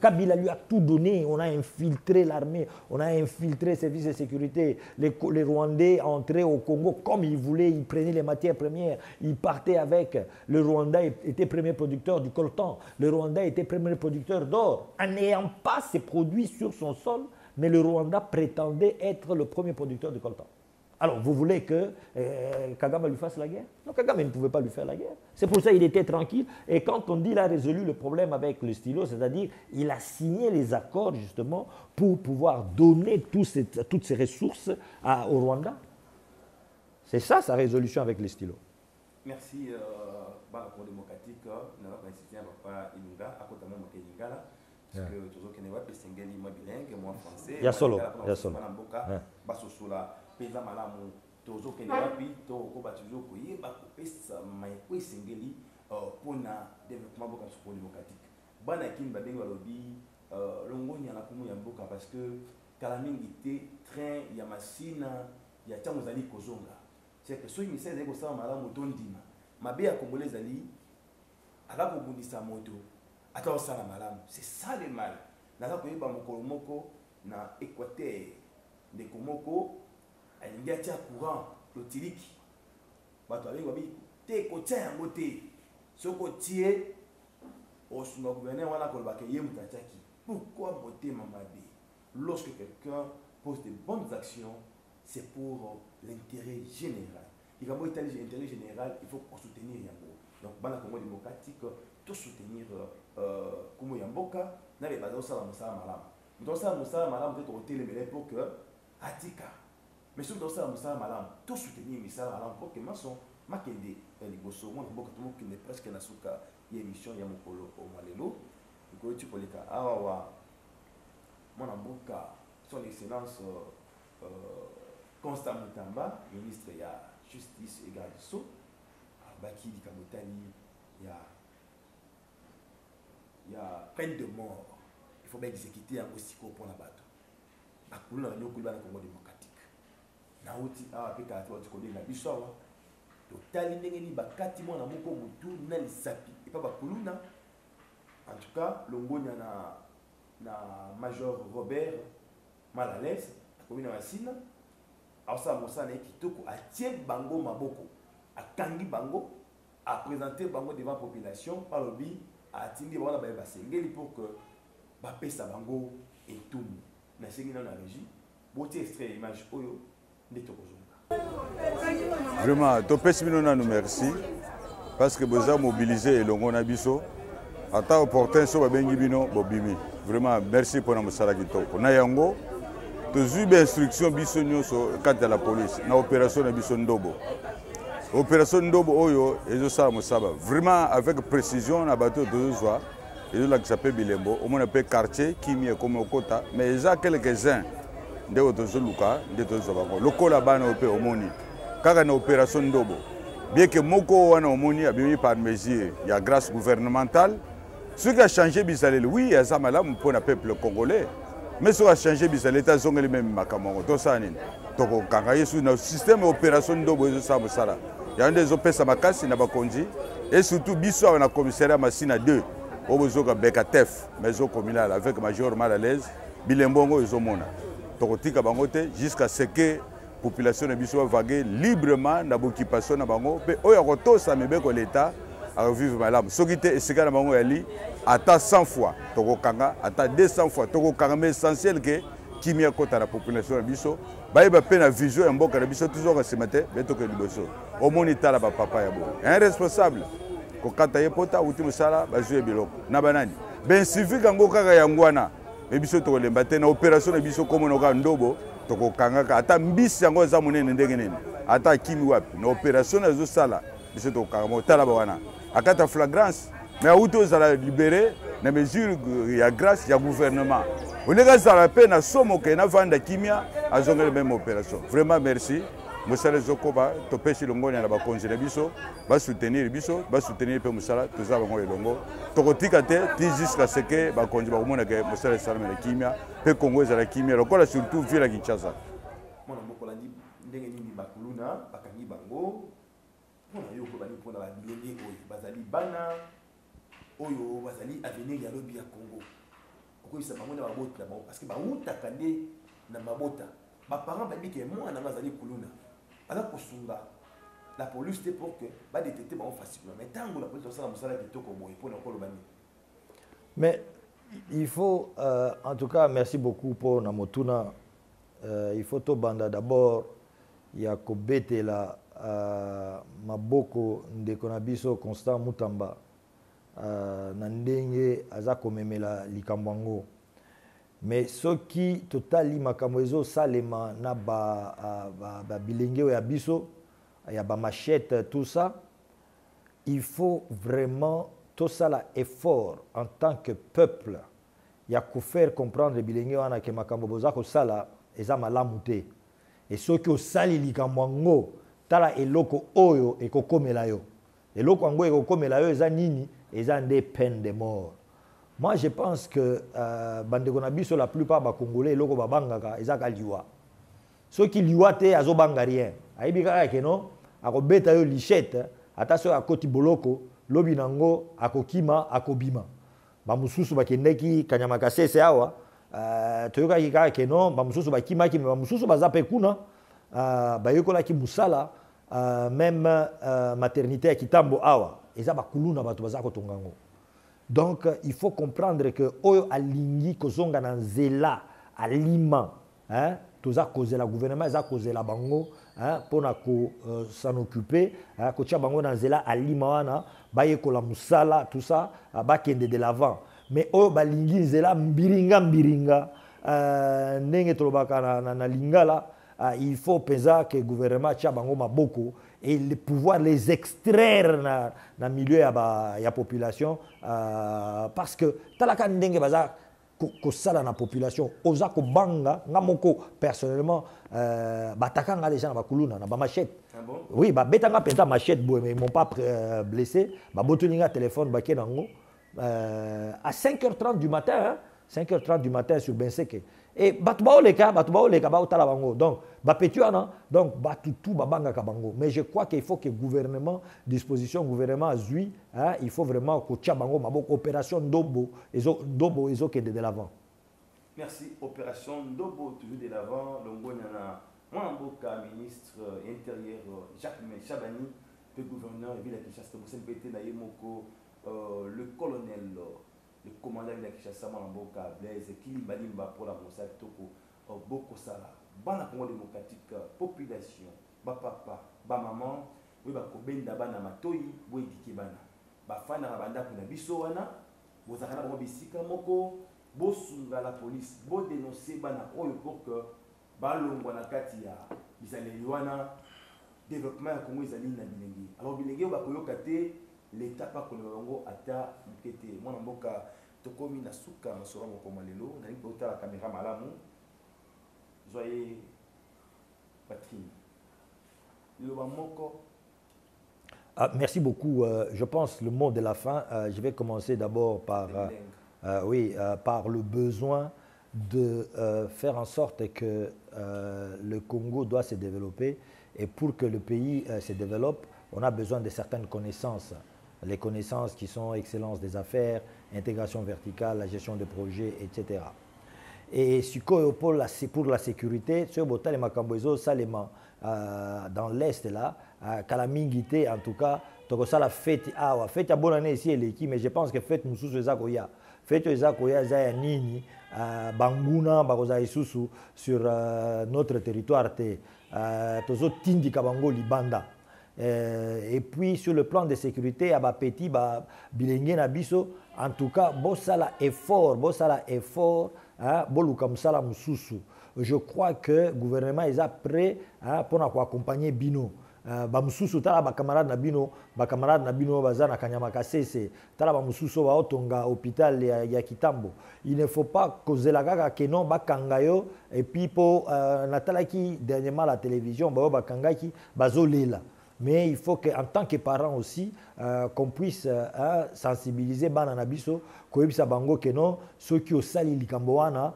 Speaker 3: Kabila lui a tout donné. On a infiltré l'armée, on a infiltré les services de sécurité. Les Rwandais entraient au Congo comme ils voulaient. Ils prenaient les matières premières. Ils partaient avec. Le Rwanda était premier producteur du coltan. Le Rwanda était premier producteur d'or. En n'ayant pas ces produits sur son sol, mais le Rwanda prétendait être le premier producteur de coltan. Alors, vous voulez que Kagame lui fasse la guerre? Non, Kagame ne pouvait pas lui faire la guerre. C'est pour ça qu'il était tranquille. Et quand on dit qu'il a résolu le problème avec le stylo, c'est-à-dire qu'il a signé les accords justement pour pouvoir donner toutes ces ressources au Rwanda. C'est ça sa résolution avec le stylo.
Speaker 2: Merci. Banque démocratique, nous avons insisté à Papa Ilunga, à côté de moi, parce que toujours qu'il n'y a pas de Sengeli, moi bilingue, moi français.
Speaker 3: Il y a solo. Il y a solo.
Speaker 2: Pesa malamu tozo kende wapi to ko ba toujours ko yeba ko pesa mai ko sengeli pona développement boka sur démocratique bana kin ba benga lobi longonya na kumu ya mboka parce que kala mingi te train ya masina ya tango zali kozonga c'est que so ministère ko sa malamu tondima mabe ya congolais ali ala ko bundisa moto ata osala malamu c'est ça le mal na ko yeba mokolo moko na Équateur de Komoko il y a un courant lotilique. Te kotia yango te. Soko tie au gouverneur wala ko ba ke yemutachaki. Pourquoi voter Mamadi? Lorsque quelqu'un pose de bonnes actions, c'est pour l'intérêt général. Il va l'intérêt général, il faut soutenir yango. Donc bana Congo démocratique tout soutenir Kumu Yamboka na les bazo sala musala malam. Donc ça musala malam peut être télémélé pour que Atika. Mais si vous avez un malam, tout soutenir un malam pour que maçon, makende, les bossos, moi, je suis presque na souka, il y a une émission, il y a mon colo au Malelo, le tu peux les cas, awa, mon amboka, son excellence Constant Mutamba, ministre de la Justice et Garde Sceaux, Baki di Kamotani, il y a peine de mort, il faut bien exécuter un aussi pour la bateau. Bakoulou na nyo kouliba na Congo démocratique. Nauti apeka ati ko denga bisawa to tali ndenge ni bakati mwana moko mutu na lisapi et pas bakuluna en tout cas longonya na major Robert Malales akomi na masina asa mosana kitoko atie bango maboko akangi bango a présenter bango devant population par le bi atindi bana ba basengeli pour que ba pesa bango et tout na sengi na régie boté extrait image oyo.
Speaker 4: Vraiment, nous merci parce que vous avez mobilisé le Ngonabiso. À temps opportun, vraiment, merci pour notre salaire. Nous avons eu des instructions quant à la police, dans l'opération Ndobo. L'opération Ndobo, vraiment avec précision, on a battu deux fois. Et là, qui s'appelle Bilembo, on a quartier qui est comme au Kota, mais il y a quelques-uns. Nde otozo luka nde tozo bango lokola bana ope omoni kaka na opération Ndobo bien que moko wana omoni abimi par mesure ya grâce gouvernementale ce qui a changé bisaleli oui ya za malamu pour le peuple congolais mais ce qui a changé bisaleli ta zongeli même makamongo to sanini toko kanga yesu na système opération Ndobo ezo sa musala ya nde zo pesa makasi na bakonzi et surtout biso na commissariat Masina 2 obozoka Bekatef mais zo communal avec major Malalaise Bilembongo ezo mona tokotika bangote jusqu'à ce que population de biso vague librement na occupation na bango pe oya kotosa mebeko l'état à vivre malamu soki te esika na bango yali ata 100 fois tokokanga ata 200 fois tokokanga mais essentiel que kimia kota la population na biso bayeba pe na vision ya mboka na biso toujours kasemate betoke liboso omoni tala ba papa ya bo un responsable kokata yepota uti musala bazwe biloko na banani ben civique ngo kaka yangwana mais biso to lemba te na opération na biso comme no ka Ndobo to ko kangaka ata mbisi yango za munene ndenge nene ata kimi wapi na opération na zo sala biso to ka mo tala bana akata flagrance mais auto za la libérer na mesure ya grâce ya gouvernement on est za la peine na somo ke na vanda kimia azongela même opération vraiment merci Moussala Zokoba to pesi longoni na ba konzela biso ba soutenir biso ba soutenir pe Moussala to za bango elongo to kotika te ti jusqu'à ce que ba konzi ba komona ke Moussala salama la kimia pe Congo za la kimia lokola surtout ville ya Kinshasa
Speaker 2: mona mokola ndenge nini bakuluna bakangi bango mona yo ko bani pona ba bilenge oyo bazali bana oyo bazali avenir ya lobi ya Congo okoyisa bango na mabota na bango parce que bautaka nde na mabota baparent bayebi ke mwana ngo azali kuluna aza kosunga la police te pour que badétecte bango facilement mais ntango la police osala mosala kitoko boye mpona koloba nini.
Speaker 3: Mais il faut, en tout cas, merci beaucoup pour Namotuna. Il faut tout banda d'abord, il y a Kobete la Maboko Ndekonabiso Constant Mutamba Nandenge Azako Memela Likambango. Mais ce qui totali makamwezo salema na ba bilenge ya biso, ya ba machette tout ça, il faut vraiment tout ça là effort en tant que peuple. Il y a qu'à faire comprendre les bilenge wana ke makambo bozako sala eza malamu te. Et ceux qui osali likambango tala eloko oyo ekokomela yo. Eloko ngo ekokomela yo eza nini? Eza nde peine de mort. Moi je pense que bandeko na biso la plupart ba congolais eloko babangaka eza ka liwa. Ceux qui liwa te azobanga rien. Ayibi kaka ke non akobeta yo lichette ata so akoti boloko lobi nango akokima akobima. Bamususu bakendeki kanyama kasese awa toyoka kika ke non bamususu bakima ki bamususu bazape kuna bayokola ki musala même maternité ya kitambo awa eza bakuluna bato bazako tongango. Donc il faut comprendre que oyo alingi kozonga na nzela alima hein toza causer la gouvernement eza causer la bango hein pona ko s'en occuper hein ko tia bango na nzela alima wana bayekola musala tout ça bakende de l'avant. Mais oyo balingi nzela mbiringa ndenge tolobaka na lingala il faut penser que le gouvernement tia bango maboko et le pouvoir les extraire dans le milieu de la population parce que talaka ndenge baza ko sala na population oza ko banga ngamoko personnellement batakanga déjà na bakuluna na ba machette.
Speaker 2: Ah bon?
Speaker 3: Oui ba betanga penta machette boy mais ils m'ont pas blessé ba botolinga téléphone ba kenango à 5h30 du matin hein? 5h30 du matin sur Benseke. Et batubao leka ba otala bango. Donc bapetuana donc batutu babanga kabango. Mais je crois qu'il faut que le gouvernement disposition gouvernement azui hein, il faut vraiment que tia bango maboko opération Ndobo ezo kende de l'avant.
Speaker 2: Merci opération Ndobo toujours de l'avant longo nyana Mwamboka ministre intérieur Jacques Chabani le gouverneur de ville de Kinshasa Moussempete na yemoko le colonel le commandant de Kinshasa Mwamboka Blaise Kilimbalimba pour la Moussa Toko Boko Sala bana Congo démocratique population ba papa ba maman oui ba kobenda bana matoyi bo ediki bana ba fana banda kuna biso wana bozakana ba bisika moko bo sunga la police bo dénoncer bana oyo pour que balongwa na kati ya bizaleli wana développement ya Congo ezali na bilengi alors bilengi ba koyoka te l'état pas kono bango ata mukete mwana mboka tokomi na suka masoro moko malelo na libota la caméra malamu Joyeux Patrick.
Speaker 3: Merci beaucoup. Je pense le mot de la fin. Je vais commencer d'abord par, par le besoin de faire en sorte que le Congo doit se développer. Et pour que le pays se développe, on a besoin de certaines connaissances. Les connaissances qui sont excellence des affaires, intégration verticale, la gestion de projets, etc. Et pour la sécurité, sur Botal Makambozo, Salema, dans l'Est là, Kalamingité en tout cas, donc ça la fête, fête à bonne année ici l'équipe, mais je pense que fête Moussou Zakoya, fête Zakoya Zaya Nini, Banguna, Baroza Isusu sur notre territoire, Tozo Tindi Kabango Libanda. Et puis sur le plan de sécurité, à Petit, Bilengue Nabiso, en tout cas, Bossala effort, je crois que le gouvernement est prêt pour accompagner Bino. Bamususu tala ba camarade na bino bazana kanyama kasese tala bamususu ba otonga hôpital ya Kitambo. Il ne faut pas causer la gaga que non bakangayo et puis pour natala ki dernièrement la télévision ba kangaki bazolela. Mais il faut qu'en tant que parents aussi, qu'on puisse sensibiliser Banana Biso, Koebisa Bango Keno, ceux qui ont sali Likamboana,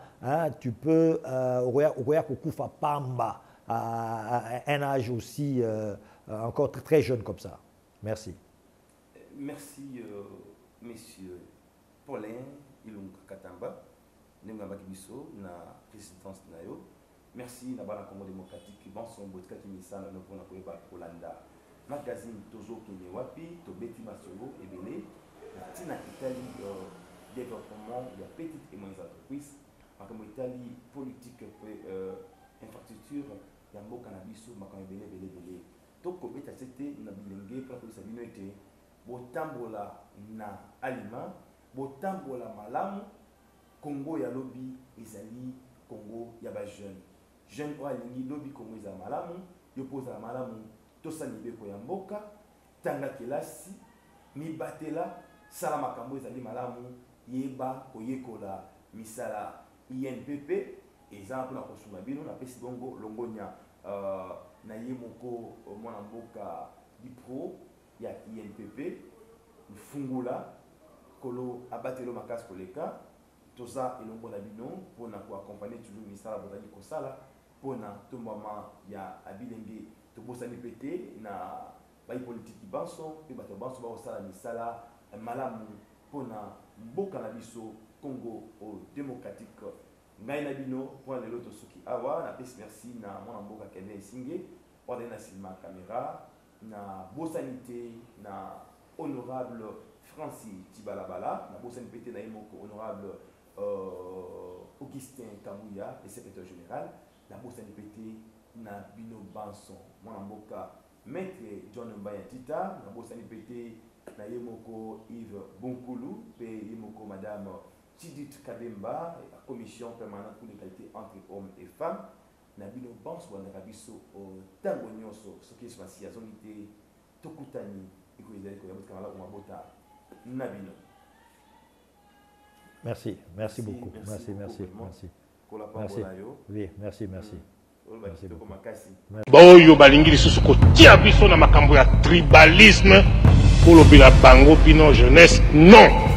Speaker 3: tu peux, Okoya Kokufa Pamba, à un âge aussi encore très jeune comme ça. Merci.
Speaker 2: Merci, monsieur Paulin Ilunga Katamba. ndenge abaki biso na présidence na yo. Merci na bana Congo démocratique bon son botka ki misana no pona koyeba kolanda magazine tozo kene wapi to beti masolo ebele tina Italie développement de petites et moyennes entreprises makambo Italie politique infrastructure ya mboka na biso makambo ebele to kobeta tete na bilenge pour que ça bino ete botambola na aliment botambola malamu Congo ya lobby ezali Congo ya ba jeune oyo alingi lobby Congo eza malamu yo poza malamu tosala mibeko ya mboka tanga kelasi mibatela sala makambo ezali malamu yeba koyekola misala INPP eza mpona kosunga bino na pesi bongo longonya na ye moko mwana mboka dipro ya INPP fungula kolo abatelo makasi koleka toza elongo na bino mpona koaccompagner toujours misala bozali kosala mpona tombama ya abilenge tobosani pete na bapolitiki banso mpe bato banso bakosala misala malamu mpona mboka na biso Congo démocratique ngai na bino mpona lelo tosoki awa napesi merci na mwana mboka Kende Esinge ordre na silma caméra na bosani te na honorable Francis Tibalabala na bosani pete na ye moko honorable Augustin Kamouya le secrétaire général na bosani pete na bino banson mwana mboka maître John Mbaya Tita na bosani pete na ye moko Yves Bonkulu pe ye moko madame Tidit Kademba la commission permanente pour l'égalité entre hommes et femmes na bino banso na biso o tango nyonso soki espasi azongi te tokutani iko ezali ko yabuka mala ko mabota na bino.
Speaker 3: Merci beaucoup. Merci. Oui, merci.
Speaker 1: Baoyo balingi lisusu kotia biso na makambo ya tribalisme pour lobela bango bino jeunesse non.